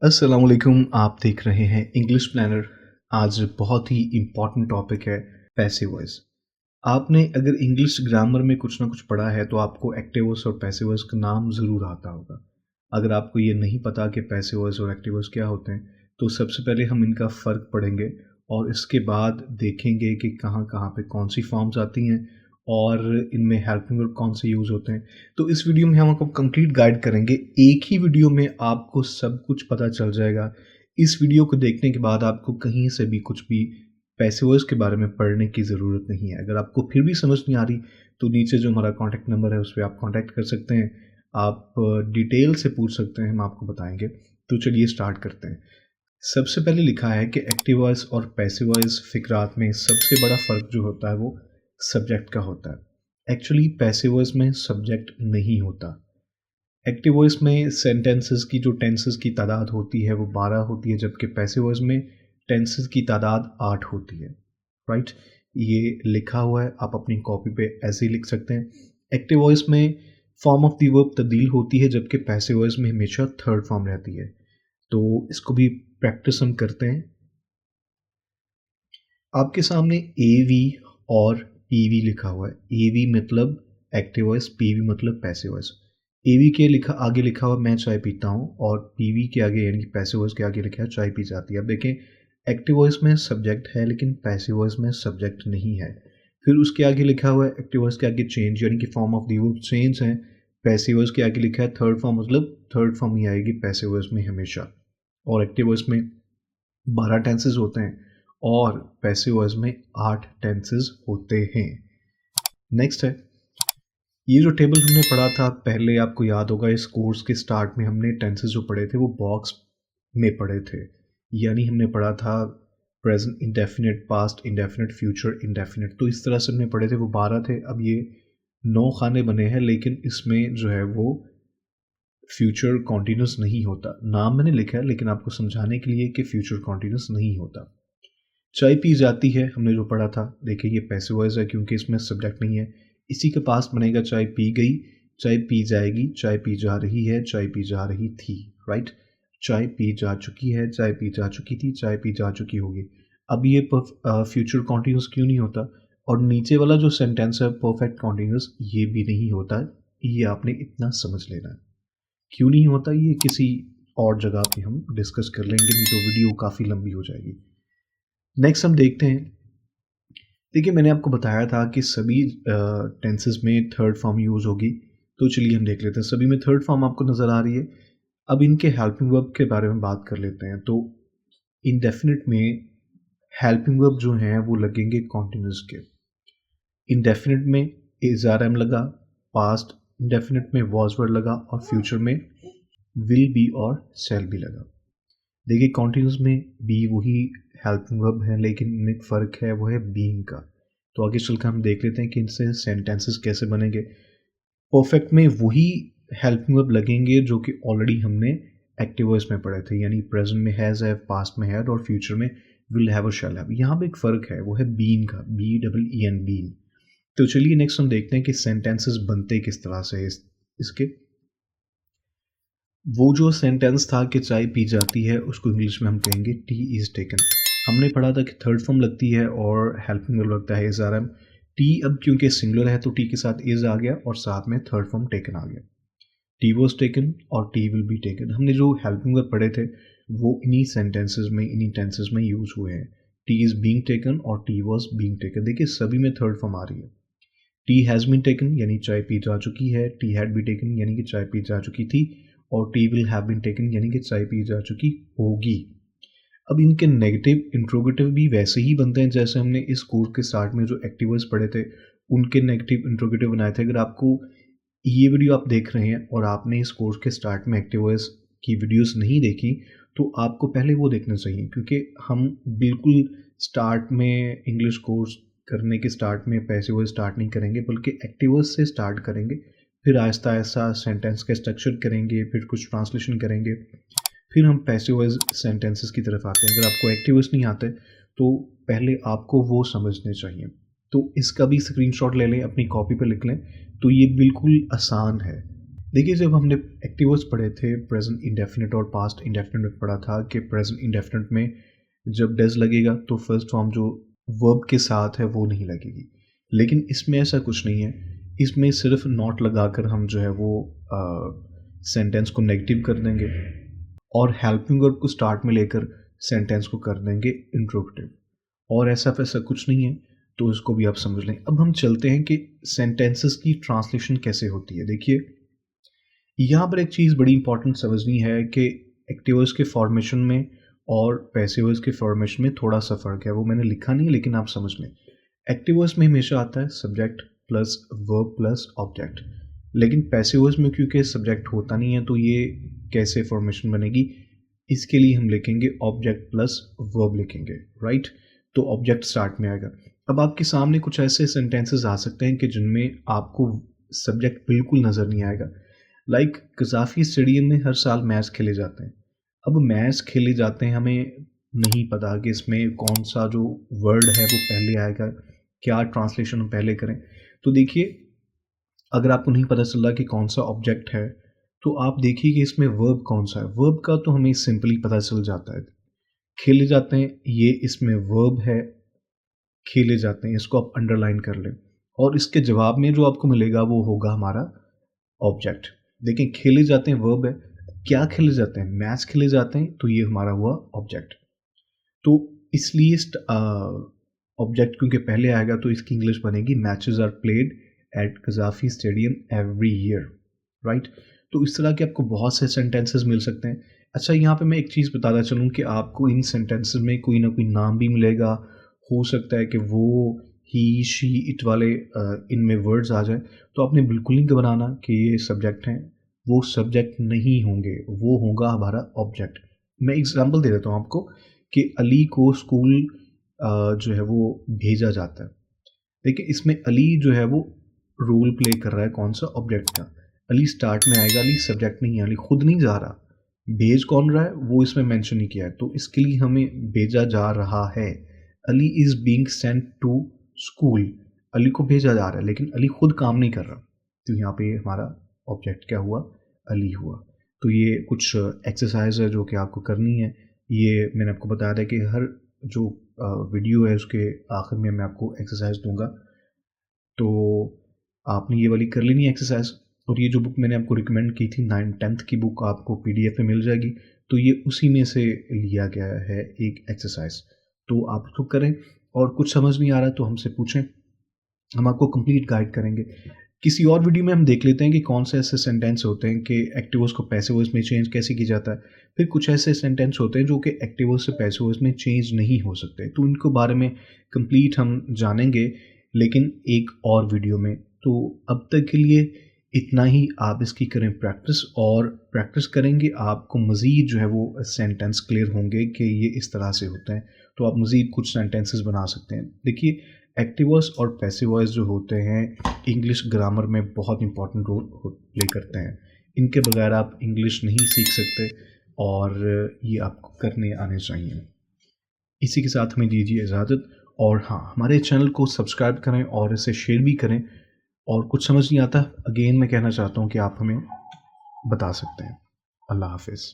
अस्सलाम वालेकुम। आप देख रहे हैं इंग्लिश प्लानर। आज बहुत ही इम्पॉर्टेंट टॉपिक है पैसिव वॉइस। आपने अगर इंग्लिश ग्रामर में कुछ ना कुछ पढ़ा है तो आपको एक्टिव वॉइस और पैसिव वॉइस का नाम ज़रूर आता होगा। अगर आपको ये नहीं पता कि पैसिव वॉइस और एक्टिव वॉइस क्या होते हैं तो सबसे पहले हम इनका फ़र्क पढ़ेंगे और इसके बाद देखेंगे कि कहाँ कहाँ पे कौन सी फॉर्म्स आती हैं और इनमें हेल्पिंग वर्ब कौन से यूज़ होते हैं। तो इस वीडियो में हम आपको कंप्लीट गाइड करेंगे। एक ही वीडियो में आपको सब कुछ पता चल जाएगा। इस वीडियो को देखने के बाद आपको कहीं से भी कुछ भी पैसिव वॉइस के बारे में पढ़ने की ज़रूरत नहीं है। अगर आपको फिर भी समझ नहीं आ रही तो नीचे जो हमारा कॉन्टैक्ट नंबर है उस पर आप कॉन्टैक्ट कर सकते हैं। आप डिटेल से पूछ सकते हैं, हम आपको बताएंगे। तो चलिए स्टार्ट करते हैं। सबसे पहले लिखा है कि एक्टिव वॉइस और पैसिव वॉइस फ़िक्रात में सबसे बड़ा फ़र्क जो होता है वो सब्जेक्ट का होता है। एक्चुअली पैसिव वॉइस में सब्जेक्ट नहीं होता। एक्टिव वॉइस में सेंटेंसेस की जो टेंसेस की तादाद होती है वो 12 होती है, जबकि पैसिव वॉइस में टेंसेस की तादाद 8 होती है। राइट, ये लिखा हुआ है, आप अपनी कॉपी पे ऐसे ही लिख सकते हैं। एक्टिव वॉइस में फॉर्म ऑफ द वर्ब तब्दील होती है, जबकि पैसिव वॉइस में हमेशा थर्ड फॉर्म रहती है। तो इसको भी प्रैक्टिस हम करते हैं। आपके सामने ए वी और पी वी लिखा हुआ है। ए वी मतलब एक्टिव वॉइस, पी वी मतलब पैसिव वॉइस। ए वी के आगे लिखा हुआ मैं चाय पीता हूँ और पी वी के आगे यानी कि पैसिव वॉइस के आगे लिखा है चाय पी जाती है। अब देखें, एक्टिव वॉइस में सब्जेक्ट है लेकिन पैसिव वॉइस में सब्जेक्ट नहीं है। फिर उसके आगे लिखा हुआ है एक्टिव वॉइस के आगे चेंज यानी कि form of the verb change है। पैसिव वॉइस के आगे लिखा है थर्ड फॉर्म, मतलब थर्ड फॉर्म ही आएगी पैसिव वॉइस में हमेशा। और एक्टिव वॉइस में 12 टेंसेस होते हैं और पैसिव वॉइस में 8 टेंसेस होते हैं। नेक्स्ट है, ये जो टेबल हमने पढ़ा था पहले, आपको याद होगा इस कोर्स के स्टार्ट में हमने टेंसेस जो पढ़े थे वो बॉक्स में पढ़े थे। यानी हमने पढ़ा था present indefinite, past indefinite, future indefinite. तो इस तरह से हमने पढ़े थे, वो 12 थे। अब ये 9 खाने बने हैं, लेकिन इसमें जो है वो फ्यूचर कॉन्टिन्यूस नहीं होता। नाम मैंने लिखा है लेकिन आपको समझाने के लिए कि फ्यूचर कॉन्टिन्यूस नहीं होता। चाय पी जाती है हमने जो पढ़ा था, देखिए ये पैसिव वॉइस है क्योंकि इसमें सब्जेक्ट नहीं है। इसी के पास बनेगा चाय पी गई, चाय पी जाएगी, चाय पी जा रही है, चाय पी जा रही थी। राइट, चाय पी जा चुकी है, चाय पी जा चुकी थी, चाय पी जा चुकी होगी। अब ये फ्यूचर कॉन्टिन्यूस क्यों नहीं होता? और नीचे वाला जो सेंटेंस है परफेक्ट कॉन्टिन्यूस, ये भी नहीं होता है। ये आपने इतना समझ लेना है। क्यों नहीं होता ये किसी और जगह पे हम डिस्कस कर लेंगे, नहीं तो वीडियो काफ़ी लंबी हो जाएगी। नेक्स्ट हम देखते हैं। देखिए, मैंने आपको बताया था कि सभी टेंसेस में थर्ड फॉर्म यूज़ होगी। तो चलिए हम देख लेते हैं। सभी में थर्ड फॉर्म आपको नज़र आ रही है। अब इनके हेल्पिंग वर्ब के बारे में बात कर लेते हैं। तो इंडेफिनिट में हेल्पिंग वर्ब जो हैं वो लगेंगे कॉन्टिन्यूस के। इंडेफिनिट में इज़ आर एम लगा, पास्ट इंडेफिनिट में वॉज वर्ड लगा और फ्यूचर में विल बी और शैल बी लगा। देखिए, कॉन्टिन्यूस में बी वही हेल्पिंग वर्ब है लेकिन इनमें एक फ़र्क है, वो है बीइंग का। तो आगे चलकर हम देख लेते हैं कि इनसे सेंटेंसेस कैसे बनेंगे। परफेक्ट में वही हेल्पिंग वर्ब लगेंगे जो कि ऑलरेडी हमने एक्टिव वॉइस में पढ़े थे, यानी प्रेजेंट में हैज़ हैव, पास्ट में हैड और फ्यूचर में विल हैव और शैल हैव। यहाँ पे एक फ़र्क है, वो है बीइंग का, BEEN बीइंग। तो चलिए नेक्स्ट हम देखते हैं कि सेंटेंसेस बनते किस तरह से इसके। वो जो सेंटेंस था कि चाय पी जाती है, उसको इंग्लिश में हम कहेंगे टी इज़ टेकन। हमने पढ़ा था कि थर्ड फॉर्म लगती है और हेल्पिंग वर्ब लगता है इज़ आर एम। टी अब क्योंकि सिंगुलर है तो टी के साथ इज़ आ गया और साथ में थर्ड फॉर्म टेकन आ गया। टी वॉज टेकन और टी विल बी टेकन। हमने जो हेल्पिंग वर्ब पढ़े थे वो इन्हीं सेंटेंसेस में, इन्हीं टेंसेस में यूज़ हुए हैं। टी इज़ बीइंग टेकन और टी वॉज बीइंग टेकन। देखिए, सभी में थर्ड फॉर्म आ रही है। टी हैज़ बीन टेकन यानी चाय पी जा चुकी है, टी हैड बी टेकन यानी कि चाय पी जा चुकी थी और tea will have been taken यानी कि चाय पी जा चुकी होगी। अब इनके नेगेटिव इंट्रोगेटिव भी वैसे ही बनते हैं जैसे हमने इस कोर्स के स्टार्ट में जो एक्टिव वॉइस पढ़े थे उनके नेगेटिव इंट्रोगेटिव बनाए थे। अगर आपको ये वीडियो आप देख रहे हैं और आपने इस कोर्स के स्टार्ट में एक्टिव वॉइस की वीडियोस नहीं देखी तो आपको पहले वो देखना चाहिए, क्योंकि हम बिल्कुल स्टार्ट में इंग्लिश कोर्स करने के स्टार्ट में पैसिव वॉइस स्टार्ट नहीं करेंगे बल्कि एक्टिव वॉइस से स्टार्ट करेंगे। फिर आहिस्ता आहिस्ता सेंटेंस का स्ट्रक्चर करेंगे, फिर कुछ ट्रांसलेशन करेंगे, फिर हम पैसिव वॉइस सेंटेंसेस की तरफ आते हैं। अगर आपको एक्टिव वॉइस नहीं आते तो पहले आपको वो समझने चाहिए। तो इसका भी स्क्रीनशॉट ले लें, अपनी कॉपी पर लिख लें। तो ये बिल्कुल आसान है। देखिए, जब हमने एक्टिव वर्ब्स पढ़े थे प्रेजेंट इंडेफिनिट और पास्ट इंडेफिनिट में पढ़ा था कि प्रेजेंट इंडेफिनिट में जब डज लगेगा तो फर्स्ट फॉर्म जो वर्ब के साथ है वो नहीं लगेगी। लेकिन इसमें ऐसा कुछ नहीं है, इसमें सिर्फ नॉट लगाकर हम जो है वो सेंटेंस को नेगेटिव कर देंगे और हेल्पिंग वर्ब को स्टार्ट में लेकर सेंटेंस को कर देंगे इंट्रोगेटिव, और ऐसा वैसा कुछ नहीं है, तो इसको भी आप समझ लें। अब हम चलते हैं कि सेंटेंसेस की ट्रांसलेशन कैसे होती है। देखिए, यहाँ पर एक चीज़ बड़ी इंपॉर्टेंट समझनी है कि एक्टिवर्स के फॉर्मेशन में और पैसिवर्स के फॉर्मेशन में थोड़ा सा फ़र्क है। वो मैंने लिखा नहीं है, लेकिन आप समझ लें। एक्टिवर्स में हमेशा आता है subject plus verb plus object, लेकिन पैसिवर्स में क्योंकि सब्जेक्ट होता नहीं है तो ये कैसे फॉर्मेशन बनेगी, इसके लिए हम लिखेंगे ऑब्जेक्ट प्लस वर्ब लिखेंगे, राइट। तो ऑब्जेक्ट स्टार्ट में आएगा। अब आपके सामने कुछ ऐसे सेंटेंसेस आ सकते हैं कि जिनमें आपको सब्जेक्ट बिल्कुल नज़र नहीं आएगा। लाइक कज़ाफ़ी स्टेडियम में हर साल मैच खेले जाते हैं। अब मैच खेले जाते हैं, हमें नहीं पता कि इसमें कौन सा जो वर्ड है वो पहले आएगा, क्या ट्रांसलेशन हम पहले करें। तो देखिए, अगर आपको नहीं पता चल रहा कि कौन सा ऑब्जेक्ट है, तो आप देखिए कि इसमें वर्ब कौन सा है। वर्ब का तो हमें सिंपली पता चल जाता है, खेले जाते हैं, ये इसमें वर्ब है, खेले जाते हैं, इसको आप अंडरलाइन कर लें, और इसके जवाब में जो आपको मिलेगा वो होगा हमारा ऑब्जेक्ट। देखिए, खेले जाते हैं वर्ब है, क्या खेले जाते हैं, मैच खेले जाते हैं, तो ये हमारा हुआ ऑब्जेक्ट। तो इसलिए ऑब्जेक्ट क्योंकि पहले आएगा तो इसकी इंग्लिश बनेगी matches are played at Gaddafi stadium every year, right. तो इस तरह के आपको बहुत से सेंटेंसेस मिल सकते हैं। अच्छा, यहाँ पे मैं एक चीज़ बताता चलूँ कि आपको इन सेंटेंसेस में कोई ना कोई नाम भी मिलेगा। हो सकता है कि वो, ही, शी, इट वाले इनमें वर्ड्स आ जाए, तो आपने बिल्कुल नहीं घबराना कि ये सब्जेक्ट हैं। वो सब्जेक्ट नहीं होंगे, वो होगा हमारा ऑब्जेक्ट। मैं एग्जांपल दे देता हूँ आपको कि अली को स्कूल जो है वो भेजा जाता है। देखिए, इसमें अली जो है वो रोल प्ले कर रहा है कौन सा, ऑब्जेक्ट का। अली स्टार्ट में आएगा, अली सब्जेक्ट नहीं है, अली खुद नहीं जा रहा। भेज कौन रहा है वो इसमें मेंशन नहीं किया है, तो इसके लिए हमें भेजा जा रहा है। Ali is being sent to school, Ali को भेजा जा रहा है, लेकिन अली खुद काम नहीं कर रहा, तो यहाँ पे हमारा ऑब्जेक्ट क्या हुआ, अली हुआ। तो ये कुछ एक्सरसाइज है जो कि आपको करनी है। ये मैंने आपको बताया था कि हर जो वीडियो है उसके आखिर में मैं आपको एक्सरसाइज दूंगा, तो आपने ये वाली कर लेनी है एक्सरसाइज। और ये जो बुक मैंने आपको रिकमेंड की थी 9th की बुक, आपको PDF में मिल जाएगी, तो ये उसी में से लिया गया है एक एक्सरसाइज। तो आप उसको करें, और कुछ समझ नहीं आ रहा तो हमसे पूछें, हम आपको कंप्लीट गाइड करेंगे। किसी और वीडियो में हम देख लेते हैं कि कौन से ऐसे सेंटेंस होते हैं कि एक्टिवर्स को पैसिवर्स में चेंज कैसे किया जाता है। फिर कुछ ऐसे सेंटेंस होते हैं जो कि एक्टिवर्स से पैसिवर्स में चेंज नहीं हो सकते, तो इनको बारे में कंप्लीट हम जानेंगे, लेकिन एक और वीडियो में। तो अब तक के लिए इतना ही। आप इसकी करें प्रैक्टिस, और प्रैक्टिस करेंगे आपको मज़ीद जो है वो सेंटेंस क्लियर होंगे कि ये इस तरह से होते हैं, तो आप मज़ीद कुछ सेंटेंसेस बना सकते हैं। देखिए, एक्टिव वॉइस और पैसिव वॉइस जो होते हैं इंग्लिश ग्रामर में बहुत इंपॉर्टेंट रोल प्ले करते हैं। इनके बगैर आप इंग्लिश नहीं सीख सकते, और ये आपको करने आने चाहिए। इसी के साथ हमें दीजिए इजाज़त, और हाँ, हमारे चैनल को सब्सक्राइब करें और इसे शेयर भी करें। और कुछ समझ नहीं आता, अगेन मैं कहना चाहता हूँ कि आप हमें बता सकते हैं। अल्लाह हाफ़िज़।